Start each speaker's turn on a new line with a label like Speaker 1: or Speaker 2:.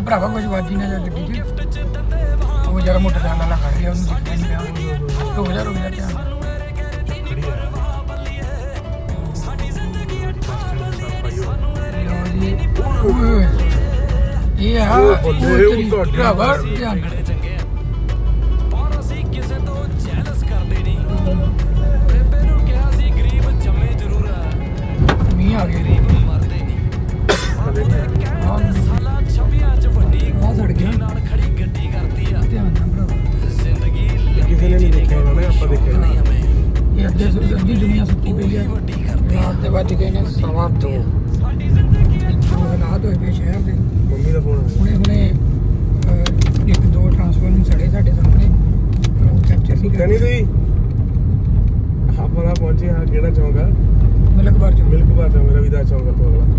Speaker 1: ਭਰਾਵਾ ਕੁਝ ਵਾਜੀ ਨਾ ਜਾ ਗੱਡੀ 'ਚ ਉਹ ਜਰਾ ਮੋਟਰਸਾਈਕਲ ਵਾਲਾ ਖੜ ਗਿਆ ਉਹਨੂੰ ਦਿਖਿਆ ਨਹੀਂ ਪਿਆ ਰੁਕ ਜਾ ਧਿਆਨ ਇਹ ਆ ਭਰਾਵਾ ਧਿਆਨ ਮੀਂਹ ਆ ਗਿਆ ਸੜ ਗਿਆ ਧਿਆਨ ਨਾਲ ਭਰਾਵਾ
Speaker 2: ਕਿਸੇ ਨੇ ਨਹੀਂ ਦੇਖਿਆ ਹੋਣਾ ਆਪਾਂ ਦੇਖਿਆ
Speaker 1: ਇਹ ਅੱਧੀ ਦੁਨੀਆ ਸੁੱਤੀ ਪਈ ਹੈ ਰਾਤ ਦੇ ਵੱਜ ਗਏ ਨੇ 2:15 ਹਾਲਾਤ ਹੋਏ ਪਏ ਸ਼ਹਿਰ ਦੇ
Speaker 2: ਮੰਮੀ ਦਾ ਫੋਨ
Speaker 1: ਹੁਣੇ ਇੱਕ ਦੋ ਟਰਾਂਸਫਾਰਮਰ ਸੜੇ ਸਾਡੇ ਸਾਹਮਣੇ ਉਹ ਕੈਪਚਰ ਨਹੀਂ
Speaker 2: ਕਹਿੰਦੀ ਤੁਸੀਂ ਆਪਾਂ ਨਾ ਪਹੁੰਚੇ ਹਾਂ ਕਿਹੜਾ ਚੌਂਕ ਆ
Speaker 1: ਮਿਲਕ ਬਾਰ
Speaker 2: ਚੌਂਕ ਰਵਿਦਾਸ ਚੌਂਕ ਤੋਂ ਅਗਲਾ